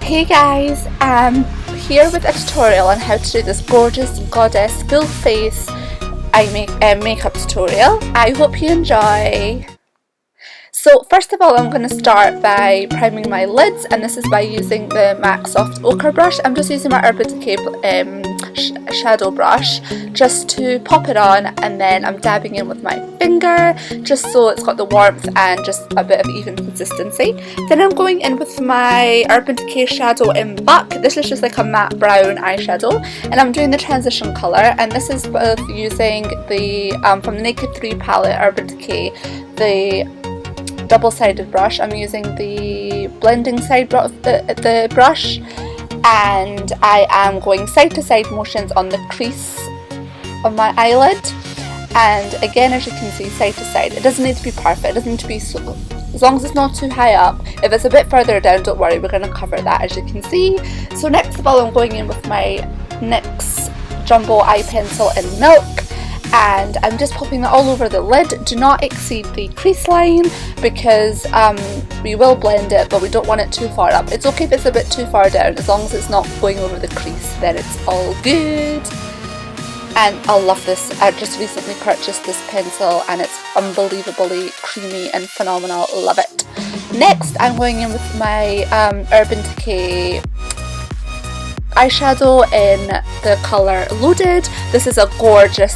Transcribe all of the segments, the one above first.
Hey guys, I'm here with a tutorial on how to do this gorgeous goddess full face makeup tutorial. I hope you enjoy. So first of all, I'm going to start by priming my lids, and this is by using the MAC Soft Ochre brush. I'm just using my Urban Decay shadow brush just to pop it on, and then I'm dabbing in with my finger just so it's got the warmth and just a bit of even consistency. Then I'm going in with my Urban Decay shadow in Buck. This is just like a matte brown eyeshadow, and I'm doing the transition colour, and this is both using the from the Naked 3 palette, Urban Decay, the double-sided brush. I'm using the blending side of the brush, and I am going side to side motions on the crease of my eyelid, and again, as you can see, side to side. It doesn't need to be perfect, it doesn't need to be so, as long as it's not too high up. If it's a bit further down, don't worry, we're going to cover that, as you can see. So next of all, I'm going in with my NYX Jumbo Eye Pencil in Milk, and I'm just popping it all over the lid. Do not exceed the crease line because we will blend it, but we don't want it too far up. It's okay if it's a bit too far down, as long as it's not going over the crease, then it's all good. And I love this. I just recently purchased this pencil and it's unbelievably creamy and phenomenal. Love it. Next, I'm going in with my Urban Decay eyeshadow in the colour Loaded. This is a gorgeous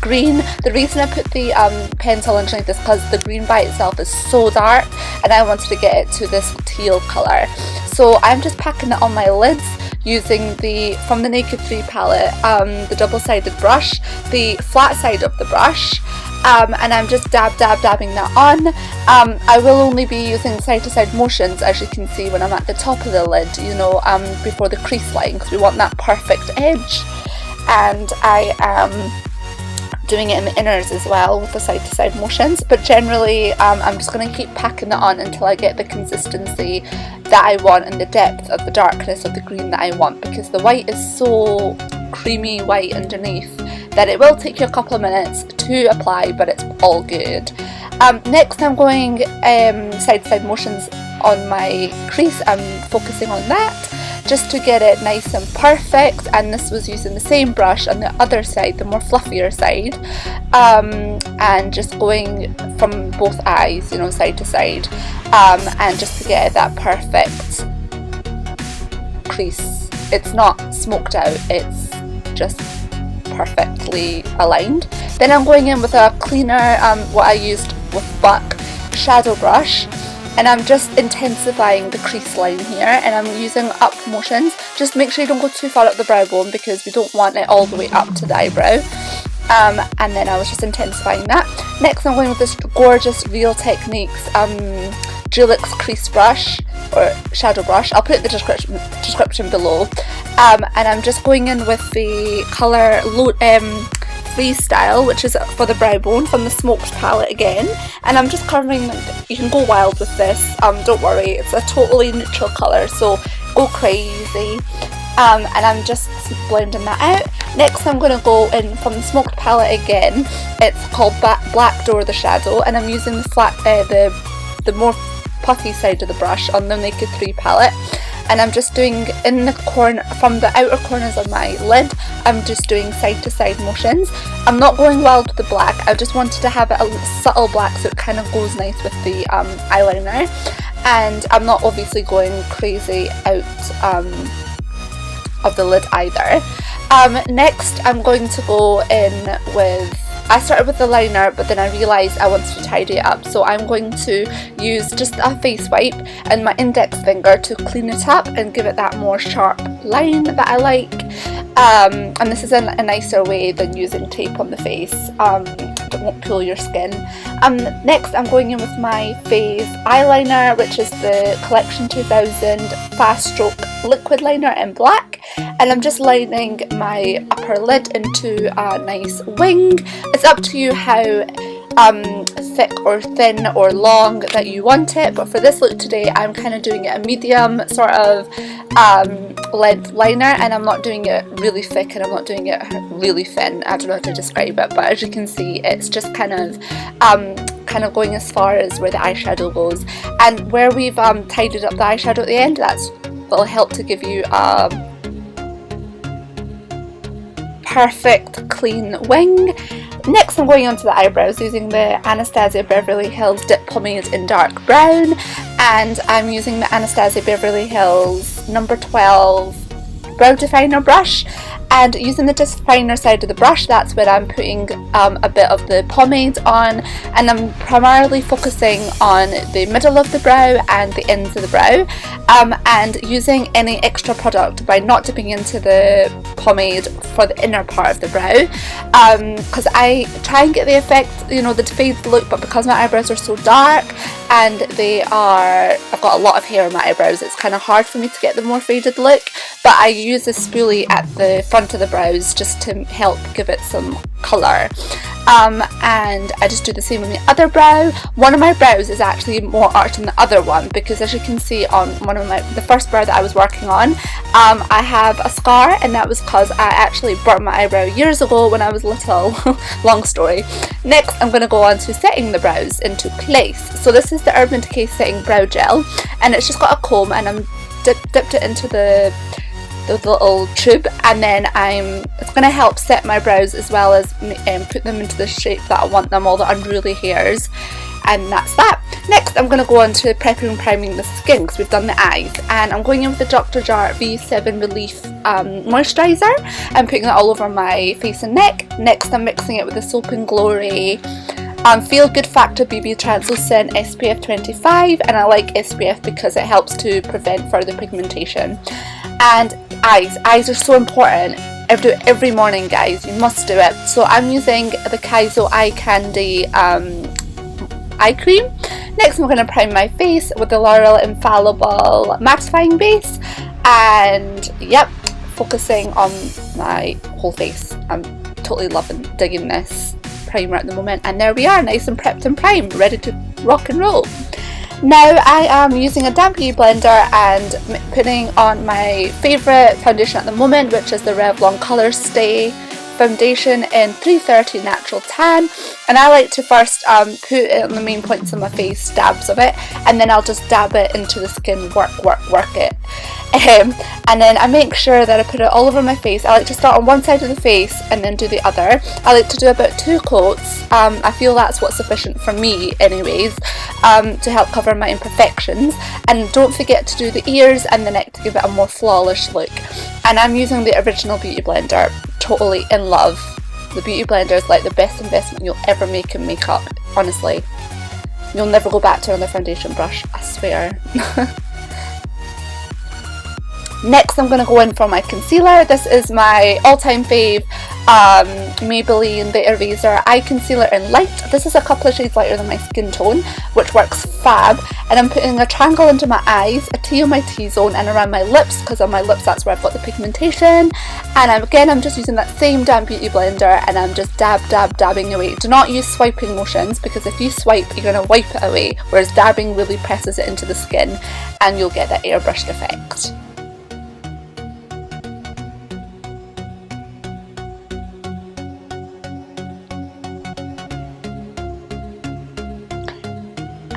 green. The reason I put the pencil underneath this because the green by itself is so dark, and I wanted to get it to this teal colour. So I'm just packing it on my lids using from the Naked 3 palette, the double-sided brush, the flat side of the brush, and I'm just dabbing that on. I will only be using side-to-side motions, as you can see when I'm at the top of the lid, you know, before the crease line, because we want that perfect edge. And I am doing it in the inners as well with the side-to-side motions, but generally I'm just going to keep packing it on until I get the consistency that I want and the depth of the darkness of the green that I want, because the white is so creamy white underneath that it will take you a couple of minutes to apply, but it's all good. Next, I'm going side-to-side motions on my crease. I'm focusing on that just to get it nice and perfect, and this was using the same brush on the other side, the more fluffier side, and just going from both eyes, you know, side to side, and just to get that perfect crease. It's not smoked out, it's just perfectly aligned. Then I'm going in with a cleaner, what I used with Buck shadow brush, and I'm just intensifying the crease line here, and I'm using up motions. Just make sure you don't go too far up the brow bone because we don't want it all the way up to the eyebrow. And then I was just intensifying that. Next, I'm going with this gorgeous Real Techniques Dulux crease brush or shadow brush. I'll put the description below. And I'm just going in with the colour Freestyle, which is for the brow bone, from the Smoked palette again, and I'm just covering. You can go wild with this, don't worry, it's a totally neutral colour, so go crazy. And I'm just blending that out. Next, I'm going to go in from the Smoked palette again. It's called Black Door the Shadow, and I'm using the flat, the more puffy side of the brush on the Naked 3 palette. And I'm just doing in the corner, from the outer corners of my lid, I'm just doing side to side motions. I'm not going wild with the black, I just wanted to have it a subtle black so it kind of goes nice with the eyeliner. And I'm not obviously going crazy out of the lid either. Next, I'm going to go in with, I started with the liner, but then I realised I wanted to tidy it up, so I'm going to use just a face wipe and my index finger to clean it up and give it that more sharp line that I like. And this is a nicer way than using tape on the face. It won't pull your skin. Next, I'm going in with my Phase eyeliner, which is the Collection 2000 Fast Stroke Liquid Liner in black, and I'm just lining my upper lid into a nice wing. It's up to you how thick or thin or long that you want it, but for this look today I'm kind of doing it a medium sort of length liner, and I'm not doing it really thick and I'm not doing it really thin. I don't know how to describe it, but as you can see, it's just kind of going as far as where the eyeshadow goes, and where we've tidied up the eyeshadow at the end, that's that'll help to give you a perfect clean wing. Next I'm going on to the eyebrows using the Anastasia Beverly Hills Dip Pomade in dark brown, and I'm using the Anastasia Beverly Hills number 12 brow definer brush. And using the definer side of the brush, that's where I'm putting a bit of the pomade on, and I'm primarily focusing on the middle of the brow and the ends of the brow, and using any extra product by not dipping into the pomade for the inner part of the brow, because I try and get the effect, you know, the faded look, but because my eyebrows are so dark and I've got a lot of hair on my eyebrows, it's kind of hard for me to get the more faded look, but I use this spoolie at the front of the brows just to help give it some colour. And I just do the same on the other brow. One of my brows is actually more arched than the other one, because as you can see on the first brow that I was working on, I have a scar, and that was because I actually burnt my eyebrow years ago when I was little. Long story. Next I'm going to go on to setting the brows into place. So this is the Urban Decay Setting Brow Gel, and it's just got a comb, and I'm dipped it into the little tube, and then it's going to help set my brows as well as put them into the shape that I want them, all the unruly hairs, and that's that. Next I'm going to go on to prepping and priming the skin, because we've done the eyes, and I'm going in with the Dr. JART V7 Relief Moisturiser and putting that all over my face and neck. Next I'm mixing it with the Soap & Glory Feel Good Factor BB Translucent SPF 25, and I like SPF because it helps to prevent further pigmentation. And eyes are so important. I do it every morning, guys, you must do it. So I'm using the KAESO Eye Candy eye cream. Next I'm going to prime my face with the L'Oreal Infallible Mattifying Base, and yep, focusing on my whole face. I'm totally digging this primer at the moment, and there we are, nice and prepped and primed, ready to rock and roll. Now I am using a damp beauty blender and putting on my favourite foundation at the moment, which is the Revlon COLOURSTAY foundation in 330 Natural Tan, and I like to first put it on the main points of my face, dabs of it, and then I'll just dab it into the skin, work it. And then I make sure that I put it all over my face. I like to start on one side of the face and then do the other. I like to do about 2 coats. I feel that's what's sufficient for me anyways, to help cover my imperfections. And don't forget to do the ears and the neck to give it a more flawless look. And I'm using the original beauty blender, totally in love. The beauty blender is like the best investment you'll ever make in makeup, honestly. You'll never go back to another foundation brush, I swear. Next I'm going to go in for my concealer. This is my all-time fave Maybelline The Eraser Eye Concealer in Light. This is a couple of shades lighter than my skin tone, which works fab. And I'm putting a triangle under my eyes, a T on my T-zone, and around my lips, because on my lips that's where I've got the pigmentation. And I'm just using that same damp beauty blender, and I'm just dabbing away. Do not use swiping motions, because if you swipe you're going to wipe it away, whereas dabbing really presses it into the skin and you'll get that airbrushed effect.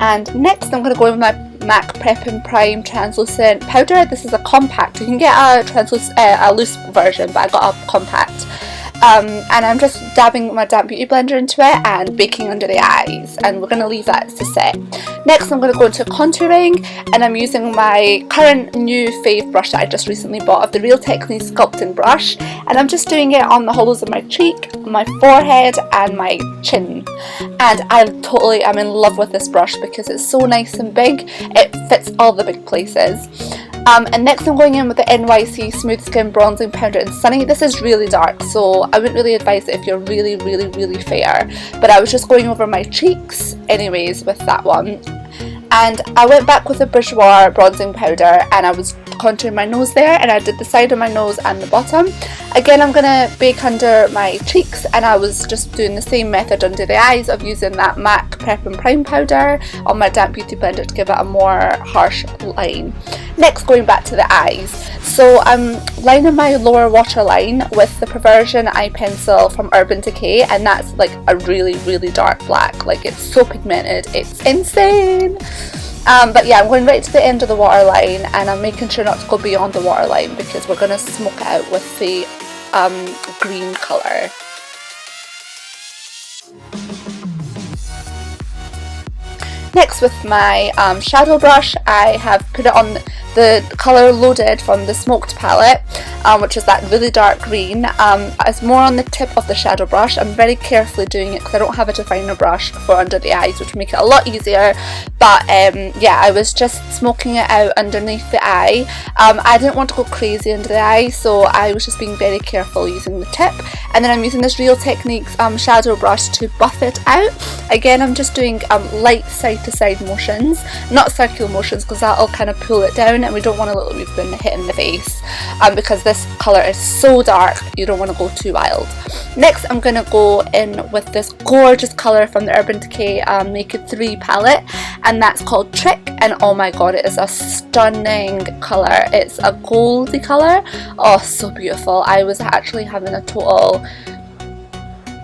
And next I'm going to go in with my MAC Prep and Prime Translucent Powder. This is a compact. You can get a loose version, but I got a compact. And I'm just dabbing my damp beauty blender into it and baking under the eyes, and we're going to leave that to set. Next I'm going to go into contouring, and I'm using my current new fave brush that I just recently bought, of the Real Technique Sculpting brush, and I'm just doing it on the hollows of my cheek, my forehead and my chin. And I'm in love with this brush because it's so nice and big, it fits all the big places. And next I'm going in with the NYC Smooth Skin Bronzing Powder in Sunny. This is really dark, so I wouldn't really advise it if you're really fair, but I was just going over my cheeks anyways with that one. And I went back with the Bourjois bronzing powder, and I was contouring my nose there, and I did the side of my nose and the bottom. Again, I'm going to bake under my cheeks, and I was just doing the same method under the eyes of using that MAC Prep and Prime powder on my damp beauty blender to give it a more harsh line. Next, going back to the eyes. So I'm lining my lower waterline with the Perversion eye pencil from Urban Decay, and that's like a really dark black. Like, it's so pigmented, it's insane. But yeah, I'm going right to the end of the waterline, and I'm making sure not to go beyond the waterline because we're going to smoke it out with the green colour. Next, with my shadow brush, I have put it on the colour Loaded from the Smoked palette, which is that really dark green. It's more on the tip of the shadow brush. I'm very carefully doing it because I don't have a definer brush for under the eyes, which would make it a lot easier. But yeah, I was just smoking it out underneath the eye. I didn't want to go crazy under the eye, so I was just being very careful using the tip. And then I'm using this Real Techniques shadow brush to buff it out. Again, I'm just doing light side-to-side motions, not circular motions, because that'll kind of pull it down, and we don't want to look like we've been hit in the face, because this colour is so dark, you don't want to go too wild. Next, I'm going to go in with this gorgeous colour from the Urban Decay Naked 3 palette, and that's called Trick, and oh my god, it is a stunning colour. It's a goldy colour. Oh, so beautiful. I was actually having a total...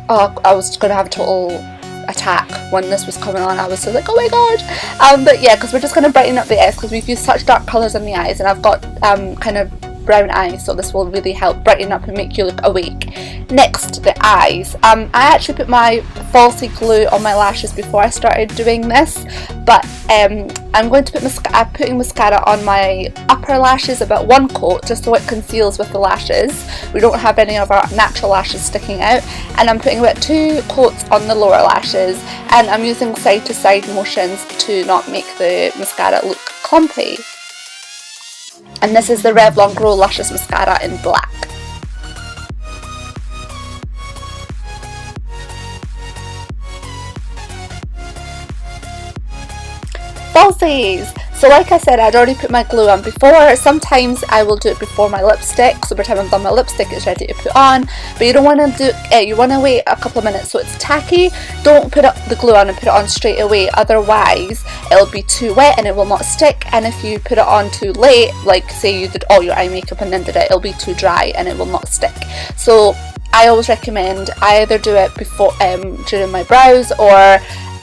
I was going to have a total attack when this was coming on. I was so like, oh my god. But yeah, because we're just going to brighten up the eyes because we've used such dark colours in the eyes, and I've got kind of brown eyes, so this will really help brighten up and make you look awake. Next, the eyes. I actually put my falsy glue on my lashes before I started doing this, but I'm going to put I'm putting mascara on my upper lashes, about one coat, just so it conceals with the lashes. We don't have any of our natural lashes sticking out, and I'm putting about 2 coats on the lower lashes, and I'm using side to side motions to not make the mascara look clumpy. And this is the Revlon Grow Luscious Mascara in black. Falsies! So like I said, I'd already put my glue on before. Sometimes I will do it before my lipstick, so by the time I've done my lipstick it's ready to put on. But you don't want to do it, you want to wait a couple of minutes so it's tacky. Don't put the glue on and put it on straight away, otherwise it'll be too wet and it will not stick. And if you put it on too late, like say you did all your eye makeup and then did it, it'll be too dry and it will not stick. So I always recommend I either do it before during my brows or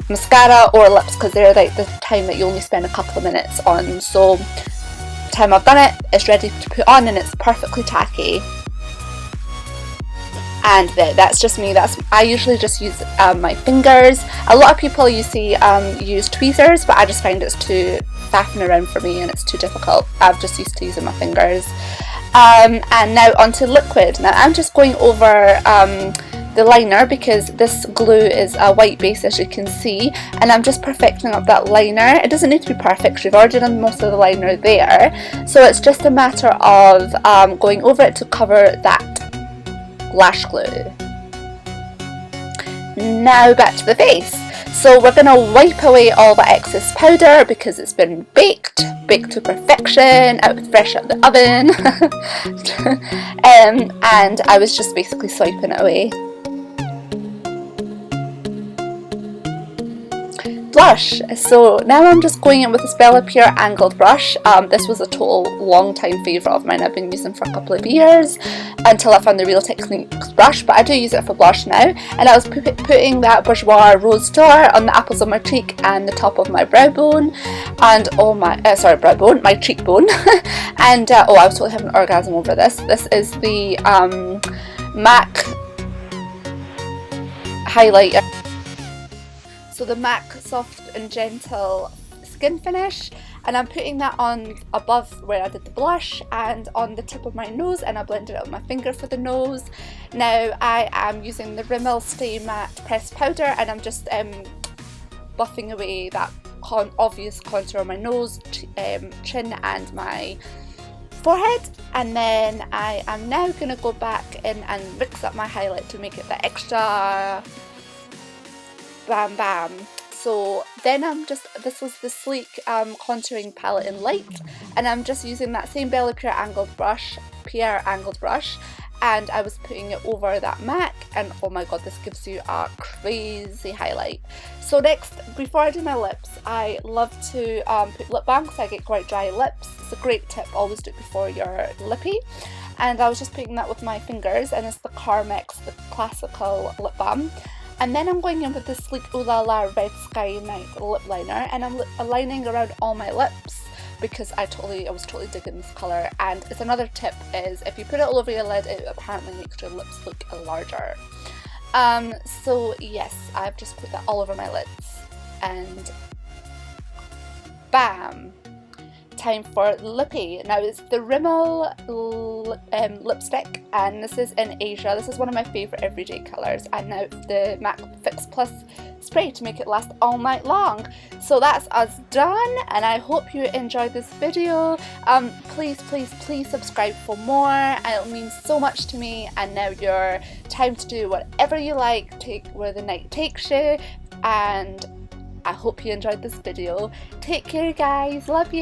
mascara or lips, because they're like the time that you only spend a couple of minutes on. So by the time I've done it, it's ready to put on and it's perfectly tacky. And that's just me. I usually just use my fingers. A lot of people you see use tweezers, but I just find it's too faffing around for me and it's too difficult. I'm just used to using my fingers. And now onto liquid. Now I'm just going over the liner, because this glue is a white base, as you can see, and I'm just perfecting up that liner. It doesn't need to be perfect because we've already done most of the liner there, so it's just a matter of going over it to cover that lash glue. Now back to the face. So we're going to wipe away all the excess powder because it's been baked to perfection, fresh out the oven. And I was just basically swiping it away. Blush. So now I'm just going in with this Bella Pure angled brush. This was a total long time favourite of mine. I've been using for a couple of years until I found the Real Techniques brush, but I do use it for blush now. And I was putting that Bourjois Rose Star on the apples of my cheek and the top of my brow bone, and my cheekbone. And oh, I was totally having an orgasm over this. This is the MAC highlighter. So the MAC Soft and Gentle Skin Finish, and I'm putting that on above where I did the blush and on the tip of my nose, and I blended it with my finger for the nose. Now I am using the RIMMEL Stay Matte Pressed Powder, and I'm just buffing away that obvious contour on my nose, chin and my forehead. And then I am now going to go back in and mix up my highlight to make it the extra bam bam. So then this was the Sleek contouring palette in light, and I'm just using that same Bella Pure angled brush, and I was putting it over that MAC, and oh my god, this gives you a crazy highlight. So next, before I do my lips, I love to put lip balm because I get quite dry lips. It's a great tip, always do it before you're lippy. And I was just putting that with my fingers, and it's the Carmex, the classical lip balm. And then I'm going in with the Sleek Ooh La La Red Sky Night lip liner, and I'm aligning around all my lips because I was totally digging this colour. And it's another tip is if you put it all over your lid, it apparently makes your lips look larger. So yes, I've just put that all over my lids, and bam! Time for Lippy. Now it's the Rimmel lipstick, and this is in Asia. This is one of my favourite everyday colours, and now the MAC Fix Plus spray to make it last all night long. So that's us done, and I hope you enjoyed this video. Please subscribe for more, and it'll mean so much to me. And now your time to do whatever you like, take where the night takes you, and I hope you enjoyed this video. Take care guys, love you.